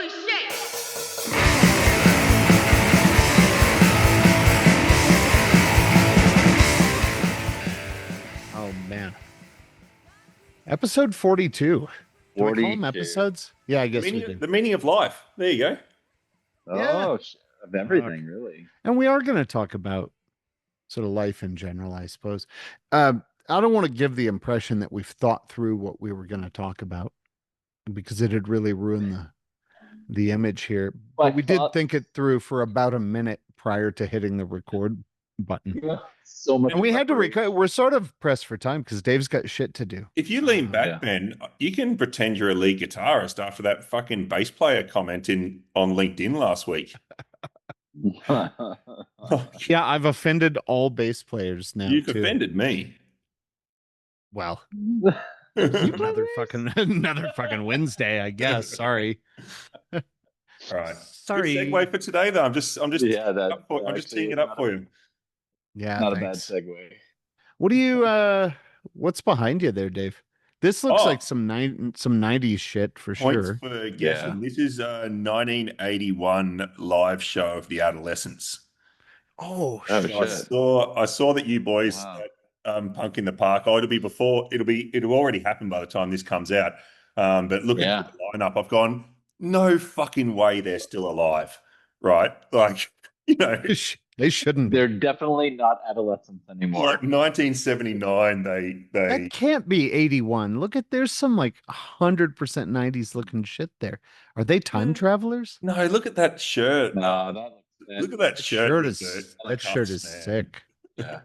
Oh, man. Episode 42. Do we call them episodes? Yeah, I guess we do. The meaning of life. There you go. Oh, of everything, really. And we are going to talk about sort of life in general, I suppose. I don't want to give the impression that we've thought through what we were going to talk about because it'd really ruin the image here. But we did think it through for about a minute prior to hitting the record button. Yeah, so much. And we had to record. We're sort of pressed for time because Dave's got shit to do. If you lean back, Ben, you can pretend you're a lead guitarist after that fucking bass player comment on LinkedIn last week. Yeah, I've offended all bass players now. You've offended me. Well, another fucking Wednesday, I guess. Sorry. All right. Sorry. Good segue for today, though. I'm just teeing it up for you. Yeah, not thanks. A bad segue. What do you? What's behind you there, Dave? This looks like some 90s shit for Points sure. For guessing. This is a 1981 live show of the Adolescents. Oh, shit. I saw that you boys at Punk in the Park. It'll already happen by the time this comes out. But looking at the lineup, I've gone, no fucking way they're still alive, right? Like, you know, they shouldn't. They're definitely not adolescents anymore. Like 1979, that can't be 81. Look at there's some like 100% 90s looking shit there. Are they time travelers? No, look at that shirt. No, look at that shirt. That shirt is sick. Yeah.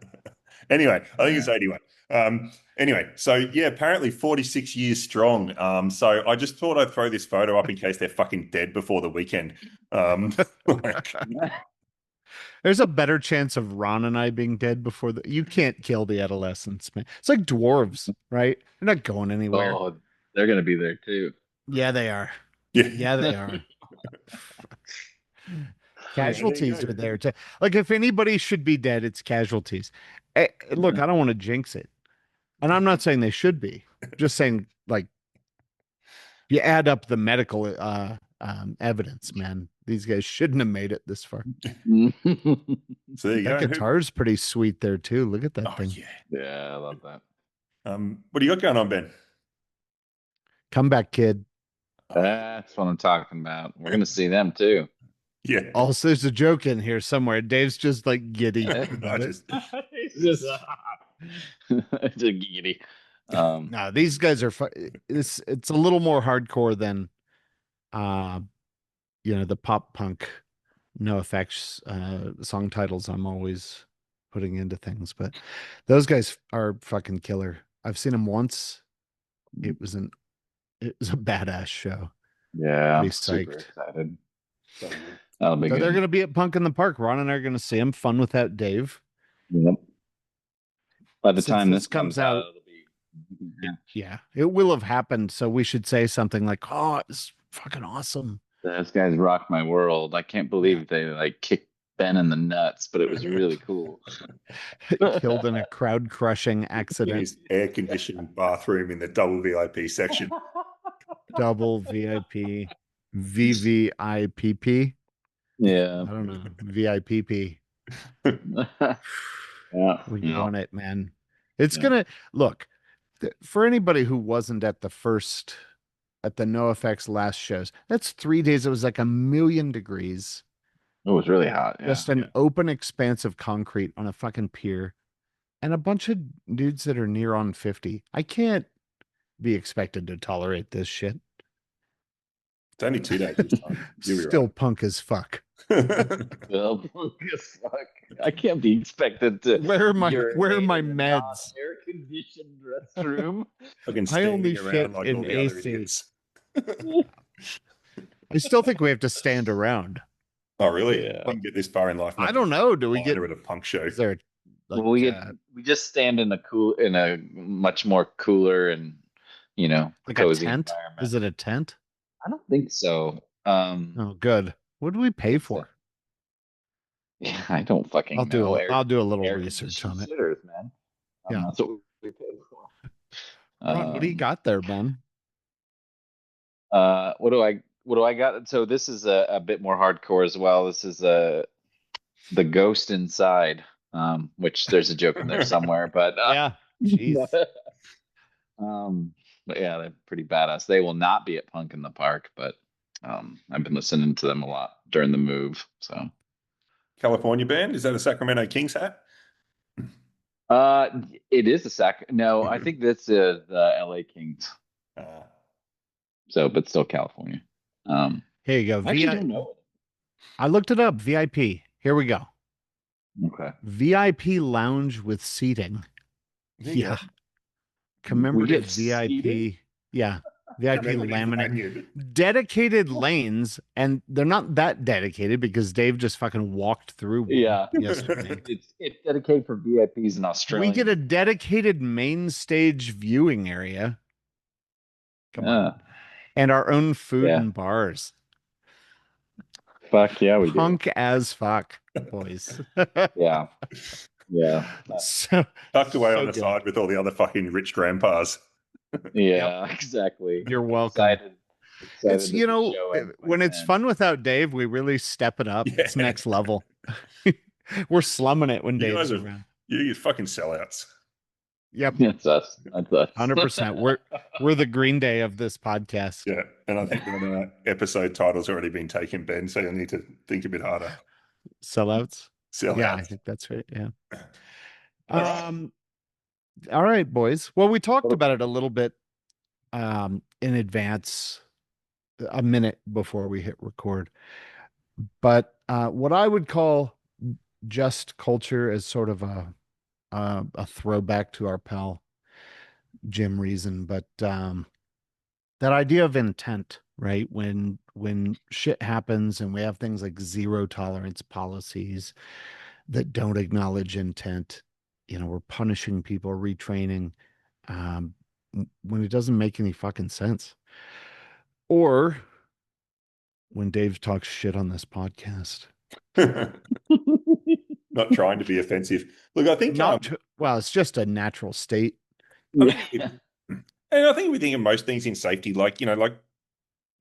Anyway, I think it's 81. Anyway, so yeah, apparently 46 years strong. So I just thought I'd throw this photo up in case they're fucking dead before the weekend. There's a better chance of Ron and I being dead before you can't kill the Adolescents, man. It's like Dwarves, right? They're not going anywhere. Oh, they're gonna be there too. Yeah, they are. Yeah, they are. Casualties are there too. Like, if anybody should be dead, it's Casualties. Look, I don't want to jinx it, and I'm not saying they should be. I'm just saying, like, you add up the medical evidence, man. These guys shouldn't have made it this far. So that guitar's pretty sweet there too. Look at that thing. Yeah, I love that. What do you got going on, Ben? Comeback Kid. That's what I'm talking about. We're gonna see them too. Yeah. Also, there's a joke in here somewhere. Dave's just like giddy. It's just giddy. No, these guys are. It's a little more hardcore than, the pop punk, no effects song titles I'm always putting into things, but those guys are fucking killer. I've seen them once. It was a badass show. Yeah, I'm super excited. So they're going to be at Punk in the Park. Ron and I are going to see them. Fun without Dave. Yep. By the time this comes out, it'll be... Yeah, it will have happened. So we should say something like, "Oh, it's fucking awesome. Those guys rock my world. I can't believe they like kicked Ben in the nuts, but it was really cool." Killed in a crowd-crushing accident. His air-conditioned bathroom in the double VIP section. Double VIP. VVIPP. Yeah. I don't know. VIPP. Yeah. We want it, man. It's gonna look for anybody who wasn't at the NoFX last shows. That's 3 days. It was like 1,000,000 degrees. It was really hot. Yeah. Just an open expanse of concrete on a fucking pier, and a bunch of dudes that are near on 50. I can't be expected to tolerate this shit. It's only 2 days this time. Still punk as fuck. Still punk as fuck. I can't be expected to. Where are my meds? Air conditioned restroom. I only fit like in AC. I still think we have to stand around. Oh, really? Yeah. I can get this far in life. I don't know. Do we get rid of punk show? Is there? Like, we just stand in a much more cooler and like cozy a tent. Is it a tent? I don't think so. Oh, good. What do we pay for? Yeah, I don't fucking know. I'll do a little research on it. Man. Yeah, that's what we pay for. Ron, what do you got there, Ben? What what do I got? So this is a bit more hardcore as well. This is the Ghost Inside, which there's a joke in there somewhere, but Yeah. Jeez. but yeah, they're pretty badass. They will not be at Punk in the Park, but I've been listening to them a lot during the move. So California band? Is that a Sacramento Kings hat? uh it is a sac. No, I think that's the LA Kings. Uh, So, but still California. Here you go. I actually don't know. I looked it up. VIP. Here we go. Okay. VIP lounge with seating. there you Yeah. go. Commemorative get VIP. seating? Yeah. VIP laminate. Dedicated lanes, and they're not that dedicated because Dave just fucking walked through one Yeah. yesterday. It's dedicated for VIPs in Australia. We get a dedicated main stage viewing area. Come on. And our own food and bars. Fuck yeah, we do. Punk as fuck, boys. Yeah. Yeah. So tucked away so on the good. side with all the other fucking rich grandpas. Yeah, exactly. You're welcome. Excited It's when it's fun without Dave, we really step it up. Yeah. It's next level. We're slumming it when You Dave's guys are around. you fucking sellouts. Yep. That's us. That's us. 100%. We're the Green Day of this podcast. Yeah, and I think the episode title's already been taken, Ben. So you'll need to think a bit harder. Sellouts. Sellouts. Yeah, I think that's right. Yeah. All right. All right, boys. Well, we talked about it a little bit in advance, a minute before we hit record. But what I would call just culture is sort of a throwback to our pal Jim Reason, but that idea of intent, right? When shit happens and we have things like zero tolerance policies that don't acknowledge intent, we're punishing people, retraining, when it doesn't make any fucking sense. Or when Dave talks shit on this podcast. Not trying to be offensive. Look, I think well, it's just a natural state. And I think we think of most things in safety, like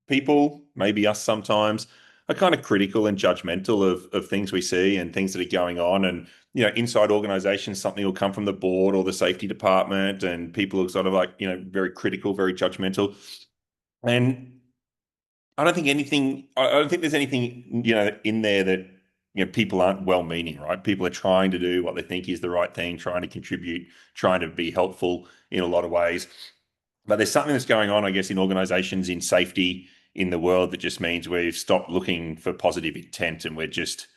people, maybe us sometimes, are kind of critical and judgmental of things we see and things that are going on. And inside organizations, something will come from the board or the safety department, and people are sort of like very critical, very judgmental. And I don't think there's anything in there that people aren't well-meaning, right? People are trying to do what they think is the right thing, trying to contribute, trying to be helpful in a lot of ways. But there's something that's going on, I guess, in organizations, in safety, in the world, that just means we've stopped looking for positive intent, and we're just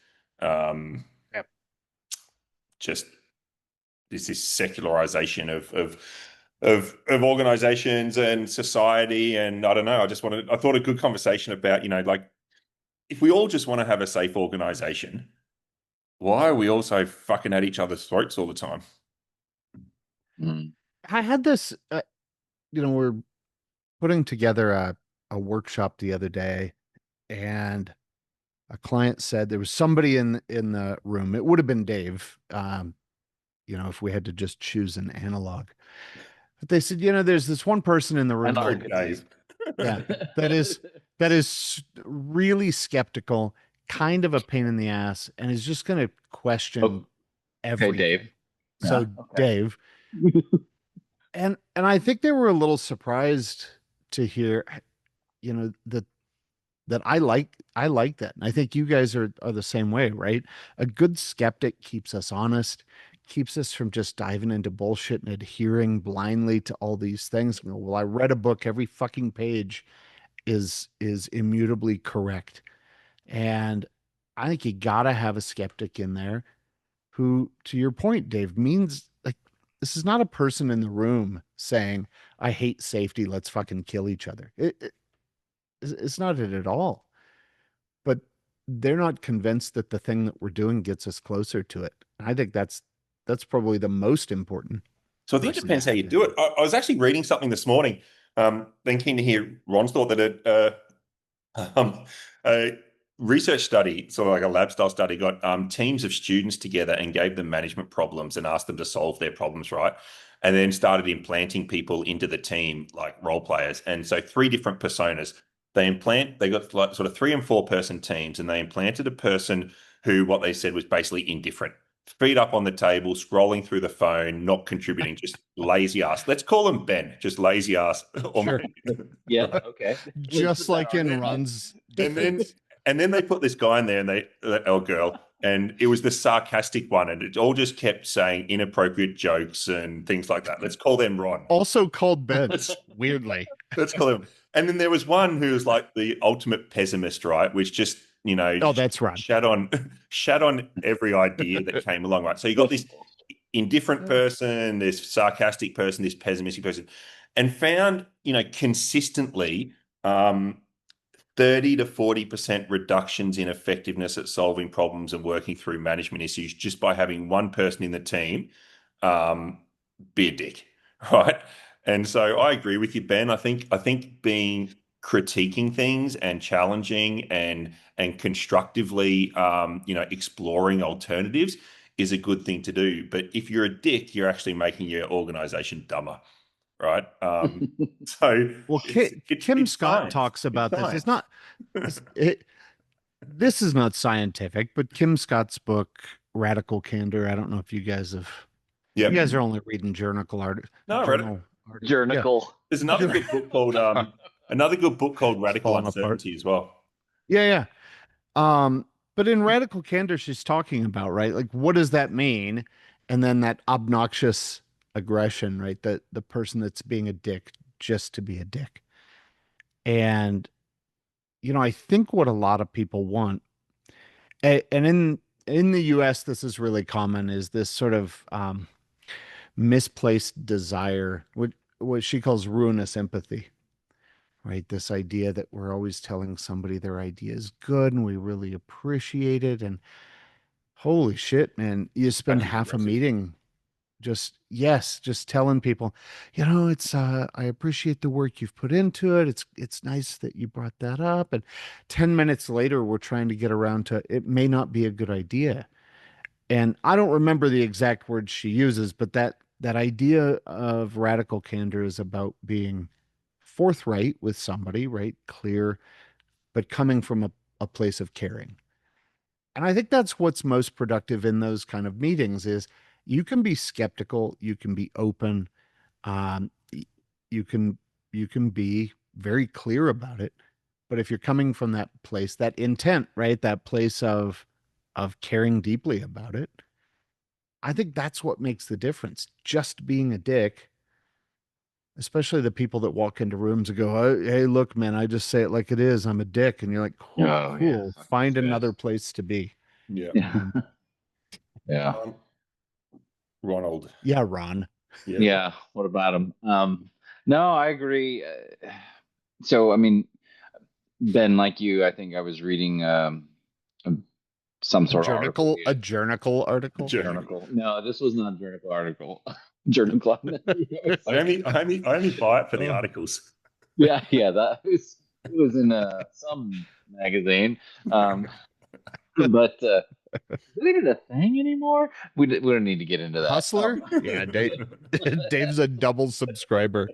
just this secularization of organizations and society. And I don't know, I thought a good conversation about, like, if we all just want to have a safe organization, why are we also fucking at each other's throats all the time? I had this, we're putting together a workshop the other day, and a client said there was somebody in the room. It would have been Dave, if we had to just choose an analog. But they said, there's this one person in the room. Dave. Yeah, that is really skeptical, kind of a pain in the ass, and is just going to question everything. Dave. So Dave, and I think they were a little surprised to hear, that I like that. And I think you guys are the same way, right? A good skeptic keeps us honest, keeps us from just diving into bullshit and adhering blindly to all these things. Well, I read a book, every fucking page is immutably correct. And I think you gotta have a skeptic in there who, to your point, Dave, means like, this is not a person in the room saying, I hate safety, let's fucking kill each other. It's not it at all. But they're not convinced that the thing that we're doing gets us closer to it. I think that's probably the most important. So I think it depends how you do it. I was actually reading something this morning, then keen to hear Ron's thought, that a research study, sort of like a lab style study, got teams of students together and gave them management problems and asked them to solve their problems, right? And then started implanting people into the team, like role players. And so 3 different personas. They got like sort of 3 and 4 person teams, and they implanted a person who what they said was basically indifferent. Feet up on the table, scrolling through the phone, not contributing, just lazy ass. Let's call him Ben, just lazy ass. Sure. Yeah. Okay. Let's Just put that like on in there. Ron's And then defense. and then they put this guy in there and they or girl, and it was the sarcastic one, and it all just kept saying inappropriate jokes and things like that. Let's call them Ron. Also called Ben, Let's, weirdly. let's call him. And then there was one who was like the ultimate pessimist, right? Which just, Oh, that's Ron. shat on every idea that came along, right? So you got this indifferent person, this sarcastic person, this pessimistic person, and found, consistently 30 to 40% reductions in effectiveness at solving problems and working through management issues just by having one person in the team um, be a dick, right? And so I agree with you, Ben. I think being critiquing things and challenging and constructively, exploring alternatives is a good thing to do. But if you're a dick, you're actually making your organization dumber, right? So Well, Kim it's Scott science. talks It's about this. It's science. not, this is not scientific, but Kim Scott's book, Radical Candor. I don't know if you guys have, you Yep. guys are only reading No, I read it. Yeah. Journacle. There's another good book called It's Radical falling apart. Uncertainty as well. Yeah, yeah. But in Radical Candor, she's talking about, right? Like, what does that mean? And then that obnoxious aggression, right? That the person that's being a dick just to be a dick. And, I think what a lot of people want, and in the US, this is really common, is this sort of misplaced desire, what she calls ruinous empathy, right? This idea that we're always telling somebody their idea is good and we really appreciate it. And holy shit, man, you spend Passive half a aggressive. meeting just telling people, it's I appreciate the work you've put into it. It's nice that you brought that up. And 10 minutes later, we're trying to get around to it may not be a good idea. And I don't remember the exact words she uses, but that idea of radical candor is about being forthright with somebody, right? Clear, but coming from a place of caring. And I think that's what's most productive in those kind of meetings is you can be skeptical, you can be open, um, you can you can be very clear about it. But if you're coming from that place, that intent, right? That place of caring deeply about it, I think that's what makes the difference. Just being a dick, especially the people that walk into rooms and go, "Oh, hey, look, man, I just say it like it is. I'm a dick." And you're like, cool, Oh yeah. cool. Fucking Find shit. another place to be. Yeah. Yeah. Um, Yeah. Ronald. yeah, Ron. Yeah. Yeah. What about him? No, I agree. So, I mean, Ben, like you, I think I was reading um, some sort of article. A journal article. Journal. Journal. No, this was not a journal article. Journal Club. Yes. I only buy it for the Oh. articles. Yeah, yeah, it was in some magazine. But is it even a thing anymore? We don't need to get into that. Hustler? Yeah, Dave's a double subscriber.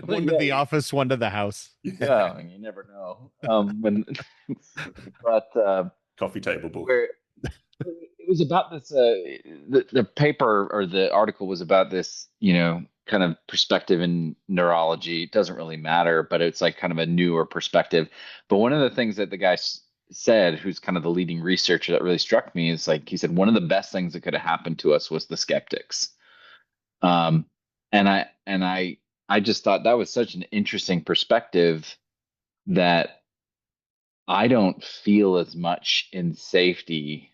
One to yeah, the office, one to the house. yeah, you never know. But Coffee table book. where it was about this the paper or the article was about this, kind of perspective in neurology. It doesn't really matter, but it's like kind of a newer perspective. But one of the things that the guy said, who's kind of the leading researcher, that really struck me is, like, he said one of the best things that could have happened to us was the skeptics. um and I just thought that was such an interesting perspective, that I don't feel as much in safety,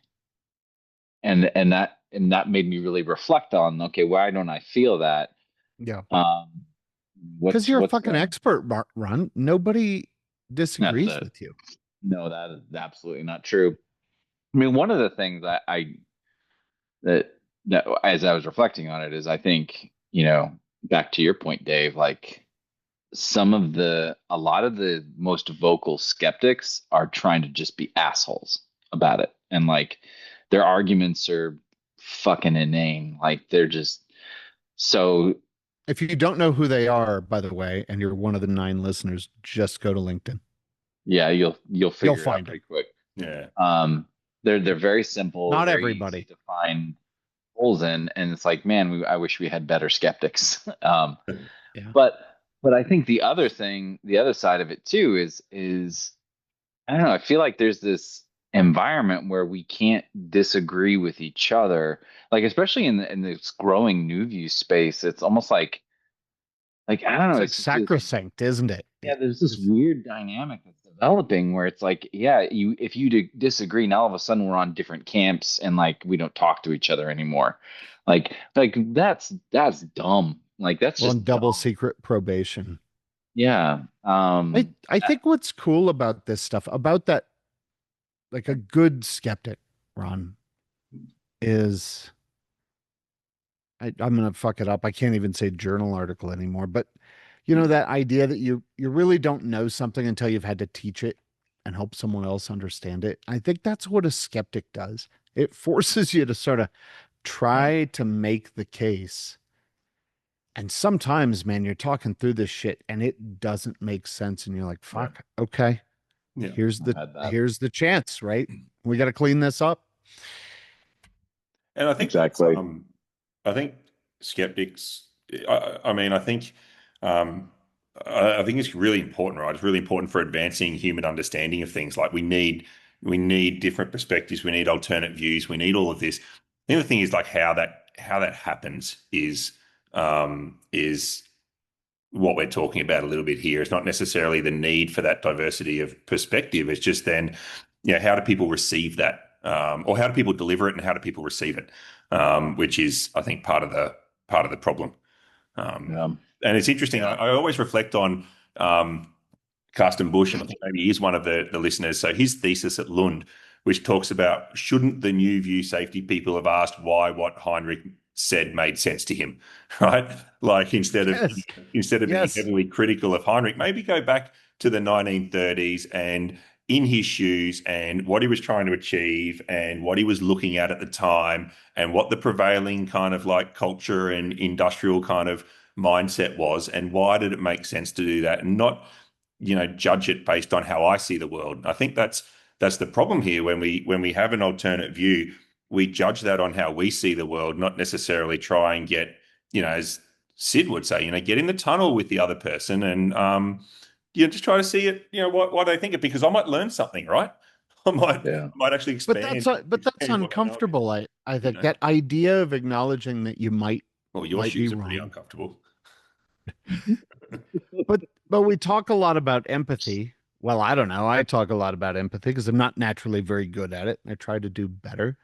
and that made me really reflect on, okay, why don't I feel that? Yeah. Um, Because you're a what's fucking expert, Ron. Nobody That's disagrees it. with you. No, that is absolutely not true. I mean, one of the things that that that as I was reflecting on it is, I think, back to your point, Dave, like, a lot of the most vocal skeptics are trying to just be assholes about it. And, like, their arguments are fucking inane. Like, they're just so If you don't know who they are, by the way, and you're one of the 9 listeners, just go to LinkedIn. Yeah, you'll You'll figure it out find them. pretty quick. Yeah. They're very simple, Not very easy everybody. to find holes in, and it's like, man, I wish we had better skeptics. Yeah. But I think the other thing, the other side of it too, is I don't know. I feel like there's this environment where we can't disagree with each other, like especially in this growing new view space. It's almost like I don't know. It's like It's just sacrosanct, isn't it? yeah. There's this weird dynamic that's developing where it's like yeah, if you disagree, now all of a sudden we're on different camps and like we don't talk to each other anymore. Like that's dumb. Like that's We're on just double dumb. secret probation. Yeah. I think what's cool about this stuff, about that, like a good skeptic, Ron, is I'm gonna fuck it up. I can't even say journal article anymore, but that idea that you really don't know something until you've had to teach it and help someone else understand it. I think that's what a skeptic does. It forces you to sort of Yeah. try to make the case. And sometimes, man, you're talking through this shit and it doesn't make sense. And you're like, Yeah. fuck, okay, Yeah. I've had that. here's the chance, right? We got to clean this up. And I think that's Exactly. I think skeptics. I mean, um, I think it's really important, right? It's really important for advancing human understanding of things. Like we need different perspectives. We need alternate views. We need all of this. The other thing is like how that happens is what we're talking about a little bit here. It's not necessarily the need for that diversity of perspective. It's just then, how do people receive that, or how do people deliver it, and how do people receive it, which is, I think, part of the problem. Um, Yeah. and it's interesting. I always reflect on Carsten Bush, and I think maybe he's one of the listeners. So his thesis at Lund, which talks about shouldn't the new view safety people have asked why what Heinrich said made sense to him, right? Like Yes. instead of being Yes. heavily critical of Heinrich, maybe go back to the 1930s and in his shoes and what he was trying to achieve and what he was looking at the time and what the prevailing kind of like culture and industrial kind of mindset was and why did it make sense to do that and not judge it based on how I see the world. I think that's the problem here when we have an alternate view, we judge that on how we see the world, not necessarily try and get, as Sid would say, get in the tunnel with the other person and just try to see it, what they think of, because I might learn something, right? Yeah. I might actually But that's expand what I know about uncomfortable. I you think know. that idea of acknowledging that you Well, your might be shoes are pretty wrong. uncomfortable. But we talk a lot about empathy. Well, I don't know. I talk a lot about empathy because I'm not naturally very good at it. I try to do better.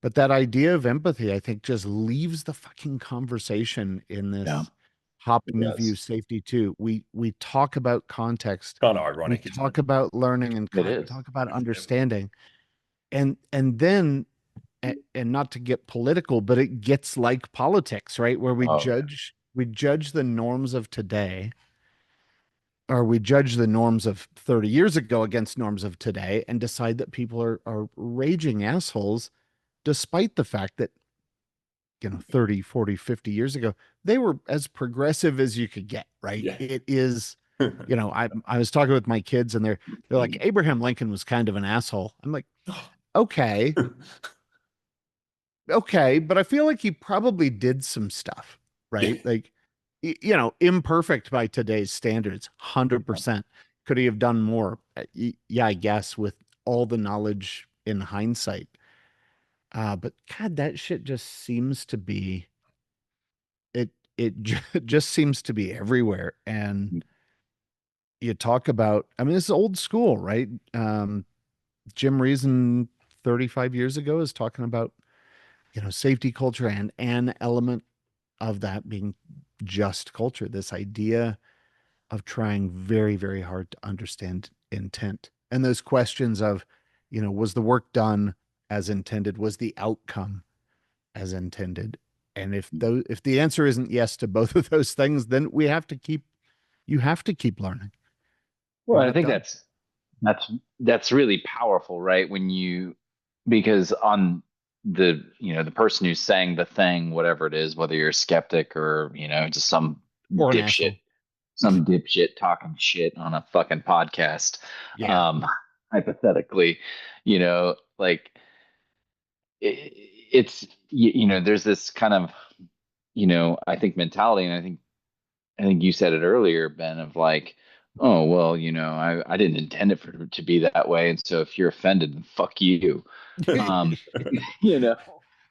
But that idea of empathy, I think, just leaves the fucking conversation in Yeah. this hop new view Yes. safety too. We talk about context, Kind of we ironic, isn't it? talk about learning and It is. talk about Yeah. understanding, and then and not to get political, but it gets like politics, right? Where Oh yeah. we judge the norms of today, or we judge the norms of 30 years ago against norms of today and decide that people are raging assholes, despite the fact that 30, 40, 50 years ago they were as progressive as you could get, right? Yeah. It is, I was talking with my kids and they're like, Abraham Lincoln was kind of an asshole. I'm like, okay, okay, but I feel like he probably did some stuff, Yeah. right? Like, imperfect by today's standards, 100%. Could he have done more? Yeah, I guess, with all the knowledge in hindsight. But God, that shit just seems to be it. Just seems to be everywhere. And you talk about, I mean, this is old school, right? Jim Reason 35 years ago is talking about, safety culture and an element of that being just culture, this idea of trying very, very hard to understand intent. And those questions of, was the work done as intended? Was the outcome as intended? And if the answer isn't yes to both of those things, then you have to keep learning. You're Well, I not think done. that's really powerful, right? When you because on the person who's saying the thing, whatever it is, whether you're a skeptic or, just Or an dipshit, asshole. some dipshit talking shit on a fucking podcast, Yeah. um, hypothetically, like it's, there's this kind of, I think mentality, and I think you said it earlier, Ben, of like, oh well, I didn't intend it for it to be that way, and so if you're offended, then fuck you. Um, you know,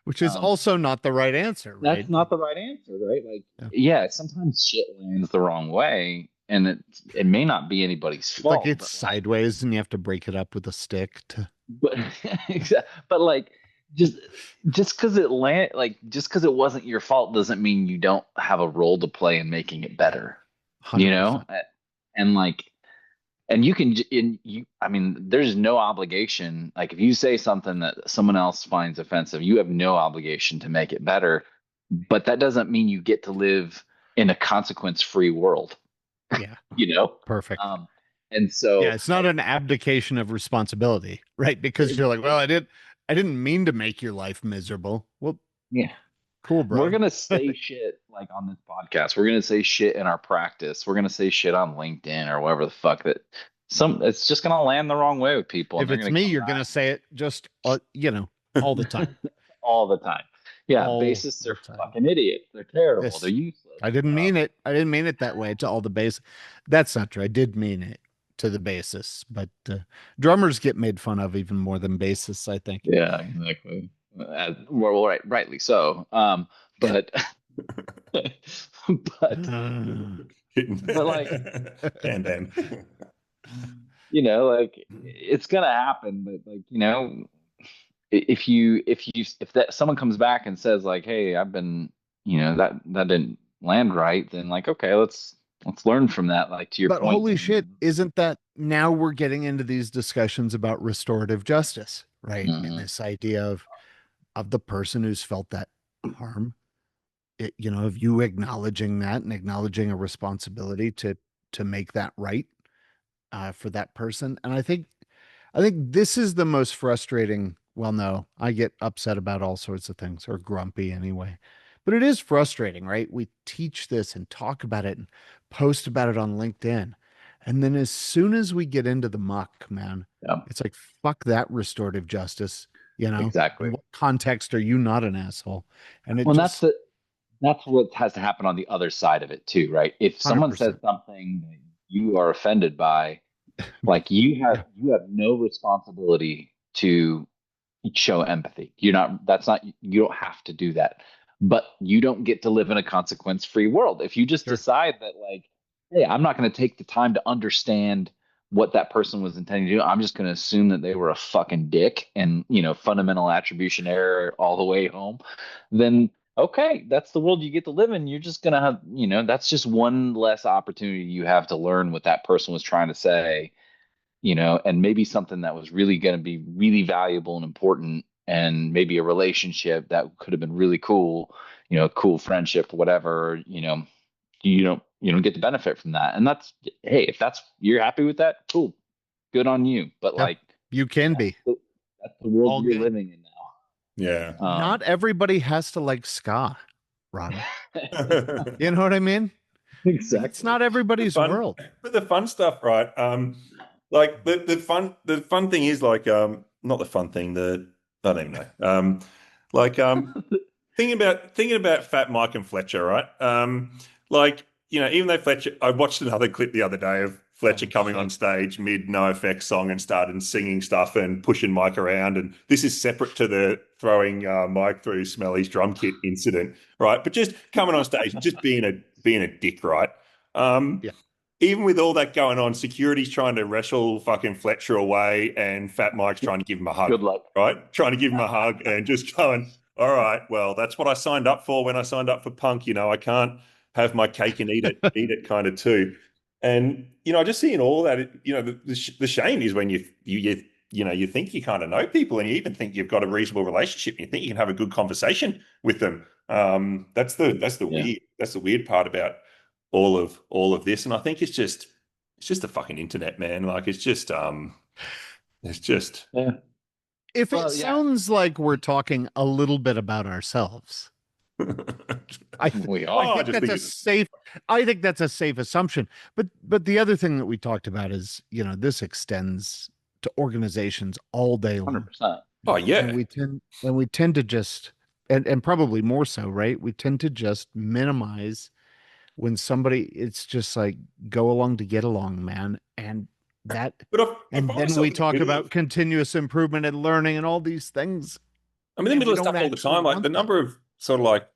Which is um, also not the right answer, right? that's not the right answer, right? Like, Yeah. yeah, sometimes shit lands the wrong way, and it may not be anybody's Like fault, it's but like, sideways and you have to break it up with a stick to but but like just just because just because it wasn't your fault doesn't mean you don't have a role to play in making it better, you know 100%. and like and you can in you I mean there's no obligation, like if you say something that someone else finds offensive, you have no obligation to make it better, but that doesn't mean you get to live in a consequence free world. Yeah. you know Perfect. um and Yeah, so it's not an abdication of responsibility, right? Because you're like, well, I didn't mean to make your life miserable. Well, yeah, cool, we're bro. gonna say shit like on this podcast. We're gonna say shit in our practice. We're gonna say shit on LinkedIn or whatever the fuck that it's just gonna land the wrong way with people, and If they're it's gonna me, come you're gonna back say it just all the time. all the time. Yeah, All bassists the are time. fucking idiots. They're terrible. They're This useless. I didn't mean it. I didn't mean it that way to all the bass. That's not true. I did mean it to the bassists, but drummers get made fun of even more than bassists, I think. Yeah, exactly. Well, rightly so. But but but like Bam, bam. like it's gonna happen. But like if that someone comes back and says like, hey, I've been, that didn't land right, then like, okay, let's learn from that, like to your But point, holy Ben. shit, isn't that now we're getting into these discussions about restorative justice, right? And Mhm. this idea of the person who's felt that harm, of you acknowledging that and acknowledging a responsibility to make that right for that person. And I think this is the most frustrating. Well, no, I get upset about all sorts of things or grumpy anyway. But it is frustrating, right? We teach this and talk about it and post about it on LinkedIn. And then as soon as we get into the muck, man, Yeah, it's like, fuck that restorative justice. In exactly. what context are you not an asshole? And it Well, just that's what has to happen on the other side of it too, right? If someone says 100%. something that you are offended by, like Yeah, you have no responsibility to show empathy. You don't have to do that. But you don't get to live in a consequence free world. If you just sure. decide that, like, hey, I'm not going to take the time to understand what that person was intending to do, I'm just going to assume that they were a fucking dick and, fundamental attribution error all the way home, then okay, that's the world you get to live in. You're just going to have, that's just one less opportunity you have to learn what that person was trying to say, and maybe something that was really going to be really valuable and important, and maybe a relationship that could have been really cool, cool friendship, whatever, you don't get the benefit from that. And that's, hey, if that's, you're happy with that, cool, good on you. But Yeah, like, you can that's be the world all you're good. living in Yeah. now. Not everybody has to like ska, Rodney. You know what I mean? Like it's Exactly. not everybody's Fun, world. but the fun stuff, right? Like the fun thing is like not the fun thing, the I don't even know. Like thinking about Fat Mike and Fletcher, right? Like, even though Fletcher, I watched another clip the other day of Fletcher Oh coming on shit. stage mid No Effects song and started singing stuff and pushing Mike around, and this is separate to the throwing Mike through Smelly's drum kit incident, right? But just coming on stage and just being a dick, right? Um, Yeah. Even with all that going on, security's trying to wrestle fucking Fletcher away, and Fat Mike's trying to give him a hug, Good luck. right? Trying to give him a hug and just going, all right, well, that's what I signed up for when I signed up for punk. I can't have my cake and eat it kind of too. And, just seeing all that, the shame is when you think you kind of know people and you even think you've got a reasonable relationship and you think you can have a good conversation with them. Yeah. That's the weird part about all of this. And I think it's just the fucking internet, man. Like it's just Yeah. if it Well, yeah, sounds like we're talking a little bit about ourselves, we Oh, are. I think just that's think a it's safe I think that's a safe assumption. But the other thing that we talked about is, this extends to organizations all day long. 100%. oh And yeah. we tend to just, and probably more so, right? We tend to just minimize when somebody, it's just like, go along to get along, man. That But I and find then we myself in the talk middle of about continuous improvement and learning and all these things, I'm in the and middle we of don't stuff all the actually time. Like the want them. number of sort of like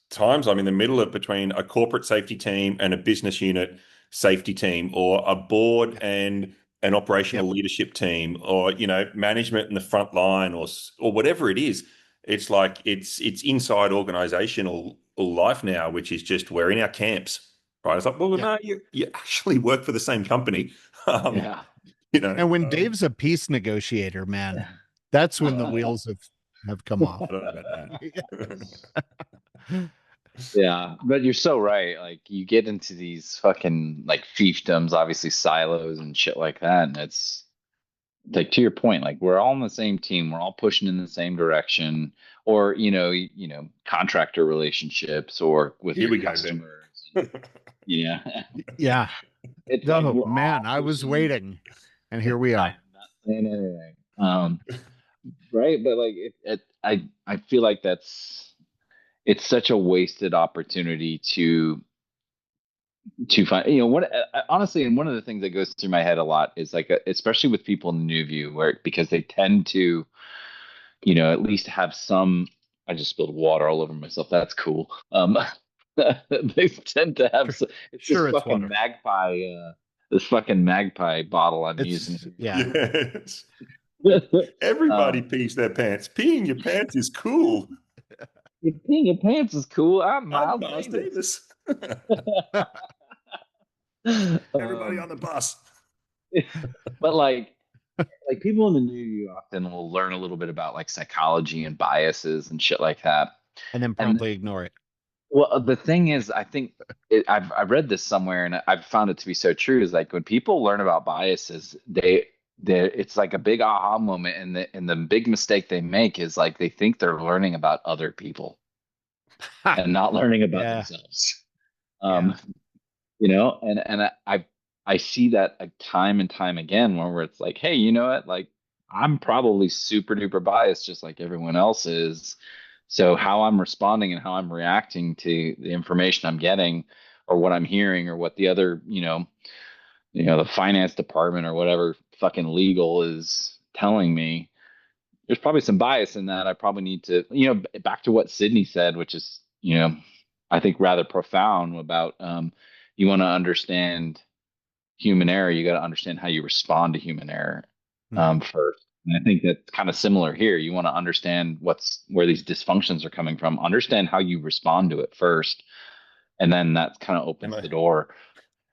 times I'm in the middle of between a corporate safety team and a business unit safety team, or a board Yep. and an operational Yep. leadership team, or management in the front line, or whatever it is. It's like it's inside organizational life now, which is just we're in our camps, right? It's like, well, Yep. no, you actually work for the same company. Um, Yeah. you know, And when um, Dave's a peace negotiator, man, that's when the uh, wheels have come off. I don't know about that. Yeah, but you're so right. Like you get into these fucking like fiefdoms, obviously silos and shit like that, and it's like to your point, like we're all on the same team, we're all pushing in the same direction, or contractor relationships or with Here your we go, Ben. customers. Yeah, Yeah. it's like Oh we're man, all I was pushing. waiting, and here we I'm are. not saying anything. Right, but like I feel like it's such a wasted opportunity to find what honestly, and one of the things that goes through my head a lot is like especially with people in New View, where because they tend to at least have some. I just spilled water all over myself. That's cool. They tend to have it's Sure, it's water. this fucking magpie bottle I'm using It's yeah. Yes. here. Everybody um pees their pants. Peeing your pants is cool. peeing your pants is cool. I'm I'm Miles Miles Davis. Davis. Everybody um on the bus. but like people in the news often will learn a little bit about like psychology and biases and shit like that. And then And promptly ignore it. well, the thing is, I think I've read this somewhere and I've found it to be so true. Is like when people learn about biases, they it's like a big aha moment, and the big mistake they make is like they think they're learning about other people and not learning about Yeah. themselves. Yeah. Um, and I see that time and time again where it's like, hey, you know what? Like I'm probably super duper biased just like everyone else is. So how I'm responding and how I'm reacting to the information I'm getting or what I'm hearing or what the other, the finance department or whatever fucking legal is telling me, there's probably some bias in that. I probably need to, back to what Sydney said, which is, I think rather profound about you want to understand human error, you got to understand how you respond to human error Mhm. first. And I think that's kind of similar here. You want to understand where these dysfunctions are coming from. Understand how you respond to it first, and then that kind of And opens I, the door.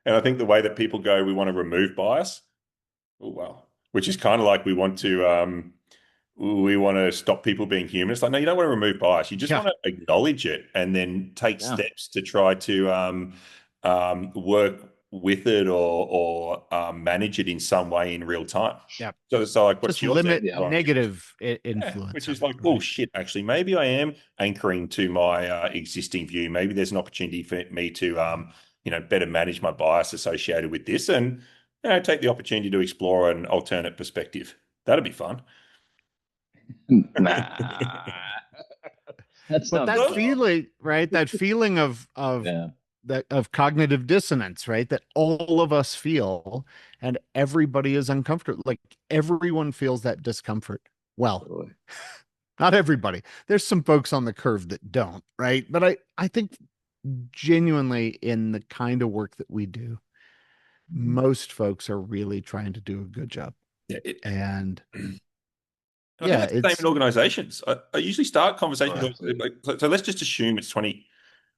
and I think the way that people go, we want to remove bias. Oh, well, which is kind of like we want to stop people being human. It's like, no, you don't want to remove bias. You just Yeah. want to acknowledge it and then take Yeah, steps to try to work with it or manage it in some way in real time. Yeah. So like what Just Sheila said, limit yeah, like, negative yeah, influence which of is it, like, oh right? shit, actually, maybe I am anchoring to my existing view. Maybe there's an opportunity for me to, better manage my bias associated with this, and take the opportunity to explore an alternate perspective. That'd be fun. nah, that But sounds that dumb. feeling, right? That feeling Yeah, of cognitive dissonance, right? That all of us feel, and everybody is uncomfortable. Like everyone feels that discomfort. Well, totally. not everybody. There's some folks on the curve that don't, right? But I think genuinely in the kind of work that we do, most folks are really trying to do a good job. Yeah, And I think yeah, that's the same in it's organizations. I usually start Oh, conversations absolutely. so let's just assume it's 20.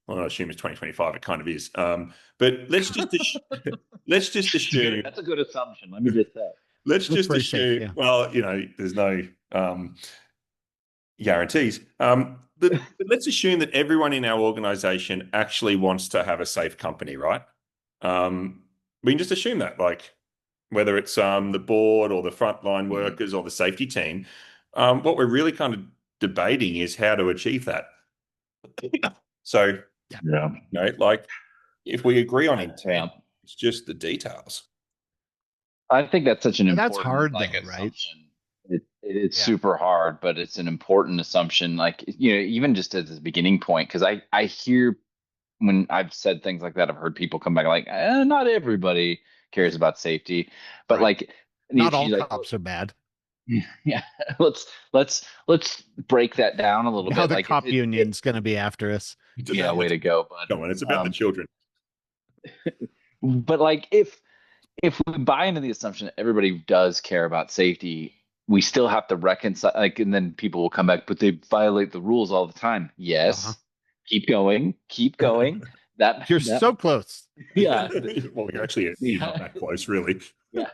Well, I assume it's 2025. It kind of is. But let's just assume That's a good assumption. Let me just say. let's that's just very safe. assume. Yeah. Well, there's no guarantees. But let's assume that everyone in our organization actually wants to have a safe company, right? We can just assume that, like, whether it's the board or the frontline workers or the safety team, what we're really kind of debating is how to achieve that. So, Yeah. like if we agree on intent, Yeah. it's just the details. I think that's such an And that's important hard though, right? assumption. It's Yeah. super hard, but it's an important assumption. Like, even just as a beginning point, because I hear when I've said things like that, I've heard people come back like, not everybody cares about safety, but Right. like, Not if all you like, cops are bad. yeah, let's break that down a little Now bit. the Like, cop union's going to be after us. yeah, way to go, bud. Come on, it's about the children. But like, if we buy into the assumption that everybody does care about safety, we still have to reconcile. Like, and then people will come back, but they violate the rules all the time. Uh-huh. Yes, keep going, keep going. That You're that so close. yeah, Well, you're not that close, really. yeah.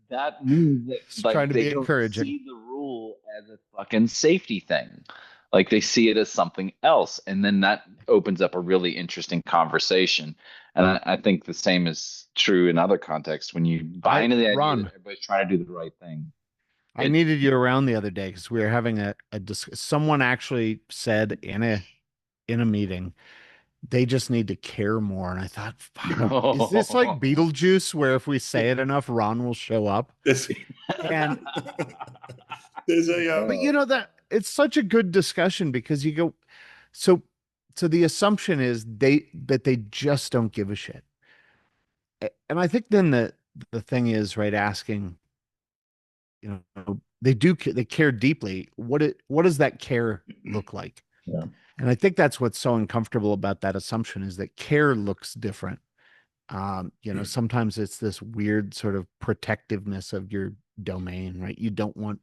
That means that Just trying like to they be don't encouraging. see the rule as a fucking safety thing. Like they see it as something else. And then that opens up a really interesting conversation. And I think the same is true in other contexts when you buy into the idea that Ron, everybody's trying to do the right thing. I needed you around the other day because we were having someone actually said in a meeting, they just need to care more. And I thought, fuck, is this like Beetlejuice where if we say it enough, Ron will show up? There's, And there's a but that it's such a good discussion because you go, so the assumption is that they just don't give a shit. And I think then the thing is, right, asking, they care deeply. What does that care look like? Yeah. And I think that's what's so uncomfortable about that assumption is that care looks different. Sometimes it's this weird sort of protectiveness of your domain, right? You don't want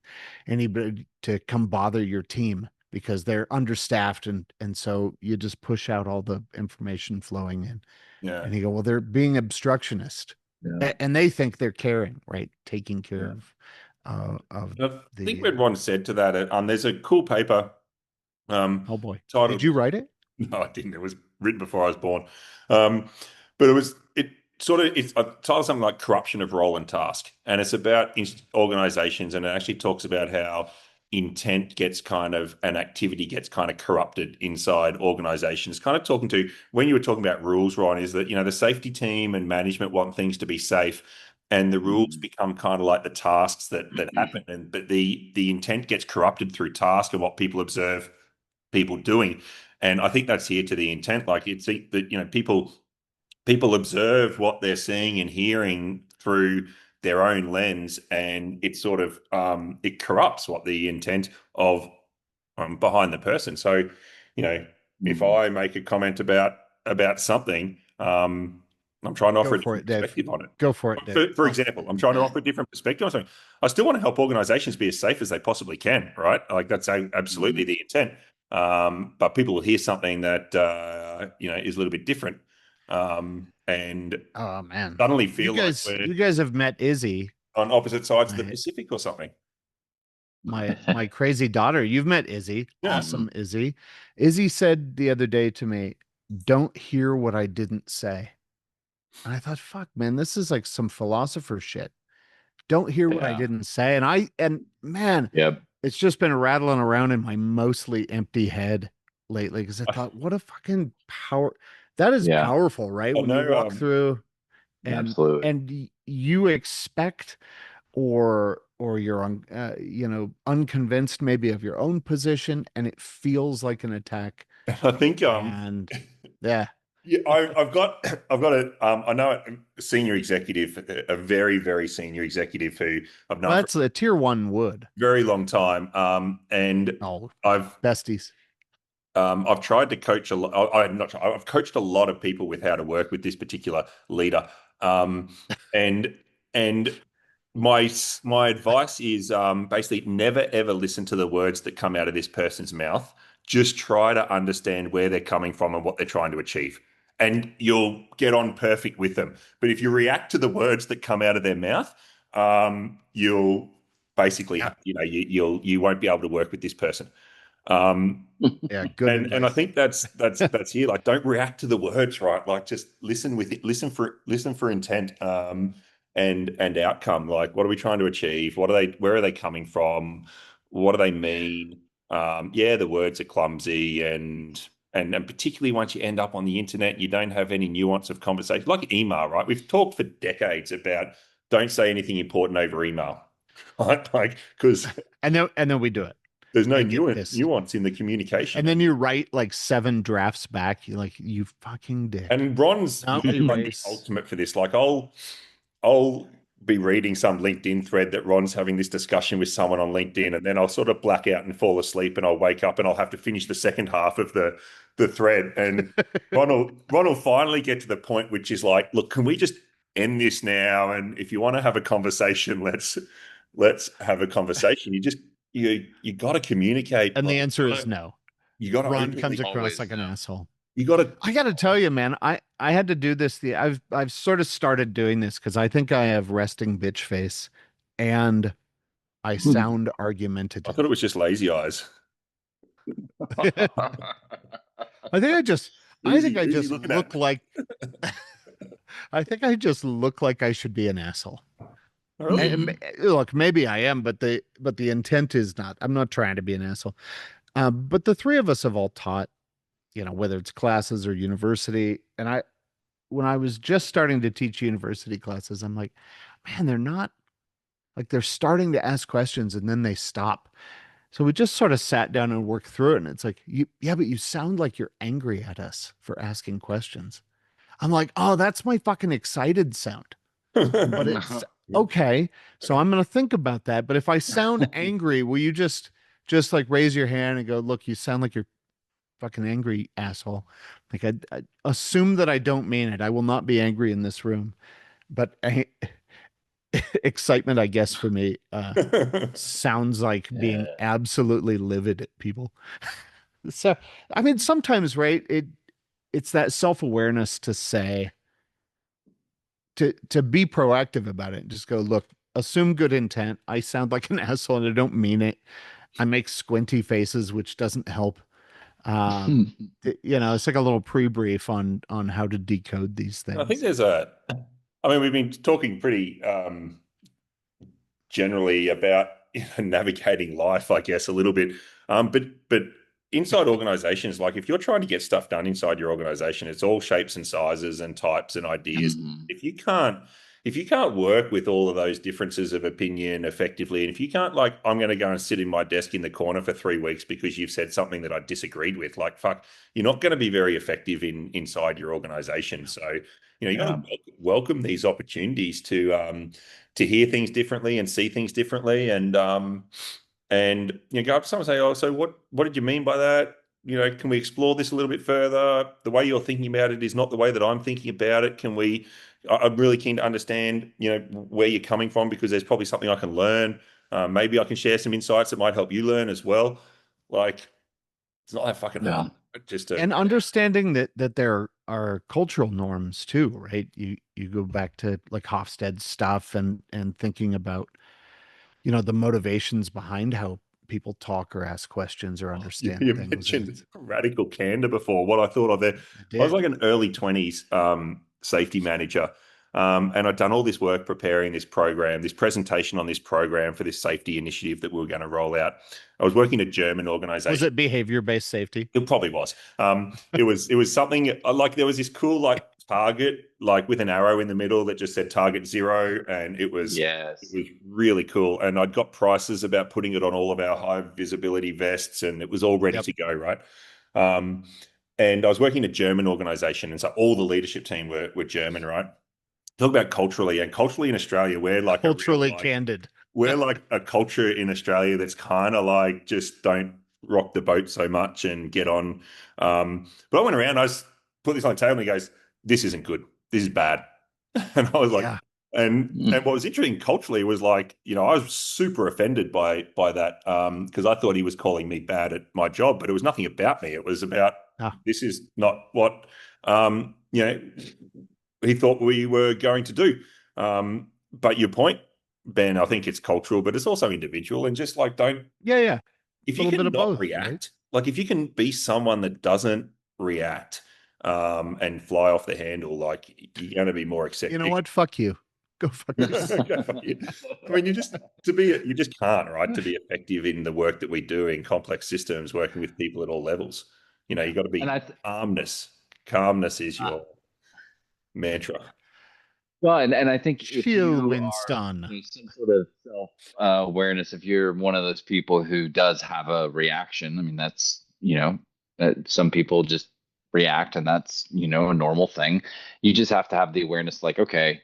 anybody to come bother your team because they're understaffed and so you just push out all the information flowing in. yeah. And you go, well, they're being obstructionist. Yeah. And they think they're caring, right? Taking care Yeah. of I think everyone said to that. There's a cool paper oh boy. titled. Did you write it? No, I didn't. It was written before I was born. But it's titled something like "Corruption of Role and Task," and it's about organizations, and it actually talks about how intent gets kind of an activity gets kind of corrupted inside organizations. Kind of talking to when you were talking about rules, Ron, is that the safety team and management want things to be safe. And the rules become kind of like the tasks that happen, but the intent gets corrupted through task and what people observe people doing. And I think that's here to the intent. Like it's that people observe what they're seeing and hearing through their own lens, and it sort of it corrupts what the intent of behind the person. So, if I make a comment about something, I'm trying to offer Go a for different it, Dave. perspective on it. Go for it, Dave. For example, I'm trying to offer a different perspective on something. I still want to help organizations be as safe as they possibly can, right? Like that's absolutely the intent. But people will hear something that is a little bit different, and Oh man. suddenly feel like we're You guys have met Izzy, on opposite sides of the Pacific or something. my crazy daughter. You've met Izzy. Yeah. Awesome, Izzy. Izzy said the other day to me, "Don't hear what I didn't say." And I thought, fuck, man, this is like some philosopher shit. Don't hear what I didn't say. And man, Yep. it's just been rattling around in my mostly empty head lately because I thought, what a fucking power. That is powerful, right? I When you know, walk through absolutely. and you expect or you're unconvinced maybe of your own position and it feels like an attack. I think And yeah. Yeah, I've got I know a senior executive, a very, very senior executive who I've known for That's a tier one wood. a very long time. And I've besties. I've tried to coach a lot. I've coached a lot of people with how to work with this particular leader. And my advice is basically never ever listen to the words that come out of this person's mouth. Just try to understand where they're coming from and what they're trying to achieve, and you'll get on perfect with them. But if you react to the words that come out of their mouth, you'll basically, you won't be able to work with this person. Yeah, good advice. And I think that's here. Like, don't react to the words, right? Like, just listen with it. Listen for intent. and outcome. Like, what are we trying to achieve? Where are they coming from? What do they mean? Yeah, the words are clumsy, and particularly once you end up on the internet, you don't have any nuance of conversation. Like email, right? We've talked for decades about don't say anything important over email, right? Like, because And then we do it there's no and get pissed. nuance in the communication. And then you write like 7 drafts back. You're like, you fucking dick. And Ron's No, like the erase. ultimate for this. Like, I'll be reading some LinkedIn thread that Ron's having this discussion with someone on LinkedIn, and then I'll sort of black out and fall asleep, and I'll wake up and I'll have to finish the second half of the thread. And Ron will finally get to the point which is like, look, can we just end this now? And if you want to have a conversation, let's have a conversation. You got to communicate. And the answer is no. You got to Ron comes across like an asshole. You got to. I got to tell you, man, I had to do this. I've sort of started doing this because I think I have resting bitch face, and I sound I argumentative. thought it was just lazy eyes. I think I just look like I think I just look like I should be an asshole. Really? And, look, maybe I am, but the intent is not. I'm not trying to be an asshole. But the three of us have all taught, whether it's classes or university. And when I was just starting to teach university classes, I'm like, man, they're not like they're starting to ask questions and then they stop. So we just sort of sat down and worked through it. And it's like, yeah, but you sound like you're angry at us for asking questions. I'm like, oh, that's my fucking excited sound. But it's okay. So I'm going to think about that. But if I sound angry, will you just like raise your hand and go, look, you sound like you're fucking angry, asshole. Like I assume that I don't mean it. I will not be angry in this room. But excitement, I guess, for me, sounds like being absolutely livid at people. So, I mean, sometimes, right? It's that self-awareness to say, to be proactive about it. Just go, look, assume good intent. I sound like an asshole and I don't mean it. I make squinty faces, which doesn't help. It's like a little pre-brief on how to decode these things. I think we've been talking pretty generally about navigating life, I guess, a little bit. But inside organizations, like if you're trying to get stuff done inside your organization, it's all shapes and sizes and types and ideas. If you can't work with all of those differences of opinion effectively, and if you can't, like, I'm going to go and sit in my desk in the corner for 3 weeks because you've said something that I disagreed with, like, fuck, you're not going to be very effective inside your organization. So, you got to welcome these opportunities to hear things differently and see things differently, and go up to someone and say, oh, so what did you mean by that? Can we explore this a little bit further? The way you're thinking about it is not the way that I'm thinking about it. I'm really keen to understand, where you're coming from, because there's probably something I can learn. Maybe I can share some insights that might help you learn as well. Like, it's not that fucking hard. And understanding that there are cultural norms too, right? You go back to like Hofstede's stuff and thinking about, the motivations behind how people talk or ask questions or understand you things. mentioned radical candor before. What I thought of there, I was like an early 20s safety manager. And I'd done all this work preparing this presentation on this program for this safety initiative that we were going to roll out. I was working at a German organization. Was it behavior-based safety? It probably was. It was something like there was this cool like target like with an arrow in the middle that just said target 0, and it was really cool. And I'd got prices about putting it on all of our high visibility vests, and it was all ready to go, right? And I was working in a German organization, and so all the leadership team were German, right? Talk about culturally in Australia, we're like culturally candid. We're like a culture in Australia that's kind of like just don't rock the boat so much and get on. But I went around, I put this on the table, and he goes, "This isn't good. This is bad." And I was like, and what was interesting culturally was like, I was super offended by that because I thought he was calling me bad at my job, but it was nothing about me. It was about this is not what he thought we were going to do. But your point, Ben, I think it's cultural, but it's also individual, and just like don't. Yeah. If you can not react, right? Like if you can be someone that doesn't react and fly off the handle, like you're going to be more accepting. You know what? Fuck you. Go fuck yourself. I mean, you just can't, right? To be effective in the work that we do in complex systems, working with people at all levels. You know, you got to be calmness. Calmness is your mantra. Well, and I think if Chill, you are Winston. some sort of self awareness, if you're one of those people who does have a reaction, I mean, that's, some people just react, and that's, a normal thing. You just have to have the awareness, like, okay,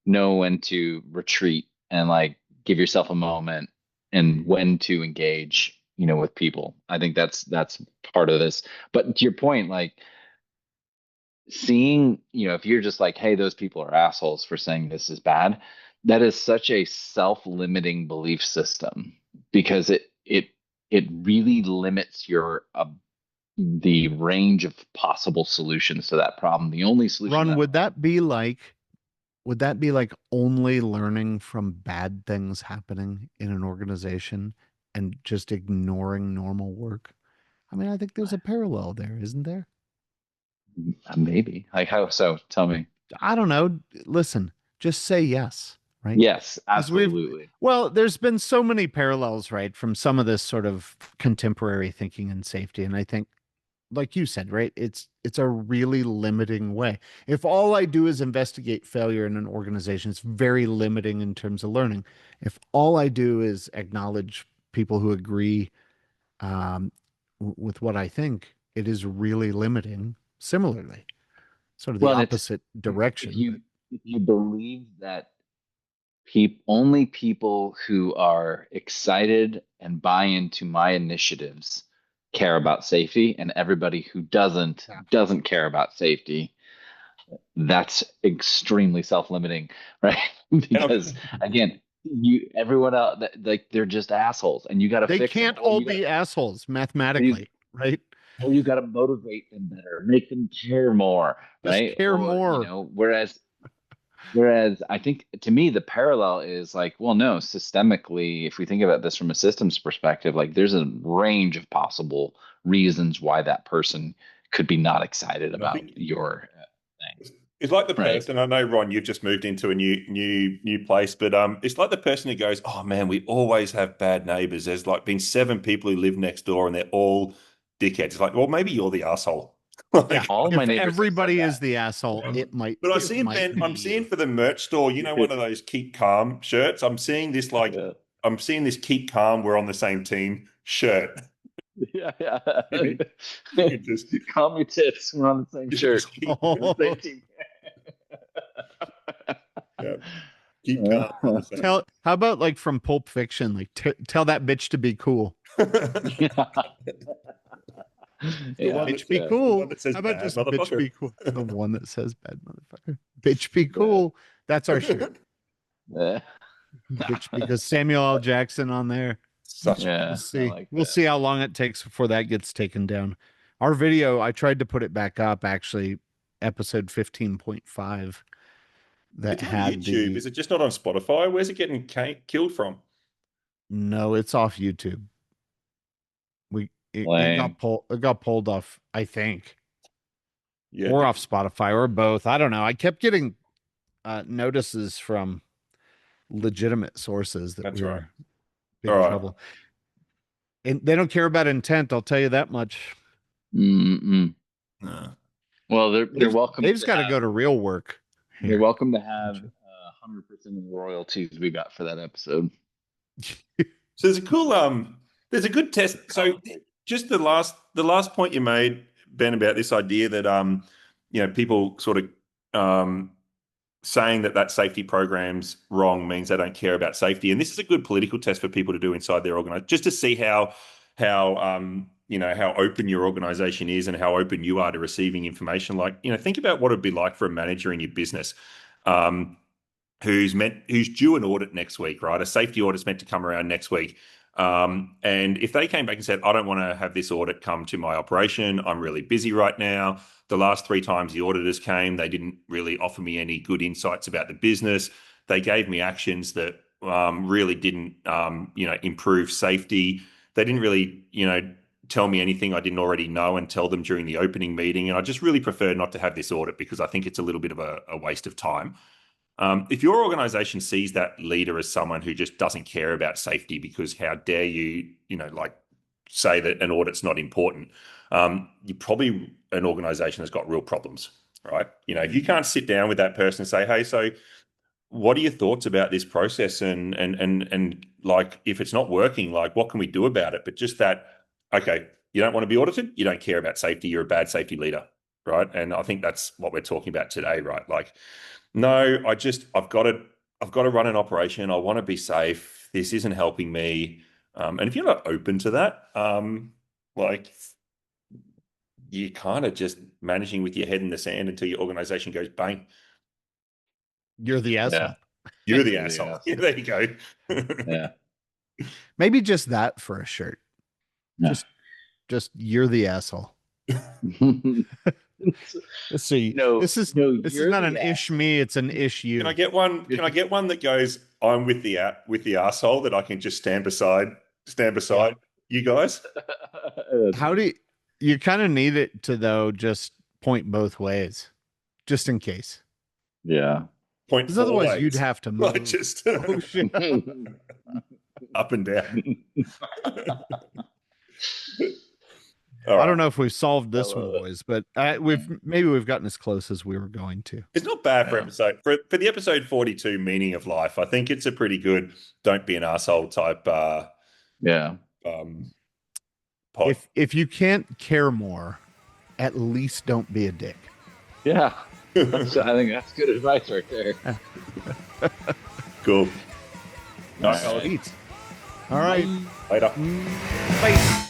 know when to retreat and like give yourself a moment, and when to engage, with people. I think that's part of this. But to your point, like, seeing, if you're just like, hey, those people are assholes for saying this is bad, that is such a self-limiting belief system, because it really limits your the range of possible solutions to that problem. The only solution Ron, that would that be like only learning from bad things happening in an organization and just ignoring normal work? I mean, I think there's a parallel there, isn't there? maybe, like, how so? Tell me. I don't know. Listen, just say yes, right? Yes, Because absolutely. well, there's been so many parallels, right, from some of this sort of contemporary thinking and safety. And I think, like you said, right, it's a really limiting way. If all I do is investigate failure in an organization, it's very limiting in terms of learning. If all I do is acknowledge people who agree um, with what I think, it is really limiting. Similarly, sort of the Well, and it's, opposite if direction, but you believe that only people who are excited and buy into my initiatives care about safety, and everybody who yeah. doesn't care about safety, that's extremely self-limiting, right? Because again, everyone else, like, they're just assholes, and you got to They fix them, can't all be assholes or you mathematically, right? or you got to motivate them better, make them care more, Just right? care Or, more. whereas I think, to me, the parallel is like, well, no, systemically, if we think about this from a systems perspective, like, there's a range of possible reasons why that person could be not excited And I about think your thing, it's like the right? person. I know, Ron, you've just moved into a new place, but it's like the person who goes, "Oh man, we always have bad neighbors. There's like been 7 people who live next door, and they're all dickheads." It's like, well, maybe you're the asshole. Yeah. Like, All my If neighbors have said everybody is that. the asshole, but I see it him, might Ben. be I'm seeing you. for the merch store, one of those "Keep Calm" shirts. I'm seeing this like, Yeah. I'm seeing this "Keep Calm, we're on the same team" shirt. Yeah, yeah. You just, Call me tits. We're on the same you shirt. just keep, Same team. yeah, keep calm. We're on the same. How about like from Pulp Fiction, like tell that bitch to be cool. Yeah. The Yeah. one that Bitch be the one cool. that says How about bad just bitch motherfucker. be cool? The one that says bad motherfucker. Bitch be Yeah. cool. That's our shirt. Yeah. Bitch because Samuel L. Jackson on there. Such a We'll Yeah, I see. like We'll that. see how long it takes before that gets taken down. Our video, I tried to put it back up actually, episode 15.5 that It's on had YouTube. the Is it just not on Spotify? Where's it getting killed from? no, it's off YouTube. Lame. It got pulled off, I think, Yeah. or off Spotify or both. I don't know. I kept getting notices from legitimate sources that That's we right. were All big right. trouble. And they don't care about intent, I'll tell you that much. Mm-mm. No. Well, they're welcome They've just to got to have go to real work they're here. welcome to have 100% of the royalties we got for that episode. So there's a good test. So just the last point you made, Ben, about this idea that people sort of saying that safety program's wrong means they don't care about safety. And this is a good political test for people to do inside their organization, just to see how open your organization is and how open you are to receiving information. Like, think about what it'd be like for a manager in your business. Um, who's due an audit next week, right? A safety audit's meant to come around next week. And if they came back and said, I don't want to have this audit come to my operation, I'm really busy right now. The last 3 times the auditors came, they didn't really offer me any good insights about the business. They gave me actions that really didn't, improve safety. They didn't really, tell me anything I didn't already know and tell them during the opening meeting. And I just really prefer not to have this audit because I think it's a little bit of a waste of time. If your organization sees that leader as someone who just doesn't care about safety because how dare you, like say that an audit's not important, you're probably an organization that's got real problems, right? If you can't sit down with that person and say, hey, so what are your thoughts about this process? And like, if it's not working, like, what can we do about it? But just that, okay, you don't want to be audited, you don't care about safety, you're a bad safety leader, right? And I think that's what we're talking about today, right? Like, no, I've got to run an operation. I want to be safe. This isn't helping me. And if you're not open to that, like, you're kind of just managing with your head in the sand until your organization goes bang. You're the asshole. You're the asshole. Yeah, there you go. Yeah. Maybe just that for a shirt. Yeah. Just you're the asshole. Let's see. This is not an ish me, it's an ish you. Can I get one? Can I get one that goes, I'm with the asshole, that I can just stand beside you guys? How do you kind of need it to, though, just point both ways, just in case. Yeah. Point, because otherwise ways. you'd have to move. Like just oh, shit. up and down. I don't know if we've solved this one, boys, but we've gotten as close as we were going to. It's not bad for episode for the episode 42, meaning of life. I think it's a pretty good don't be an asshole type. Pod. If you can't care more, at least don't be a dick. Yeah, I think that's good advice right there. Cool. Nice. All right. Later. Bye.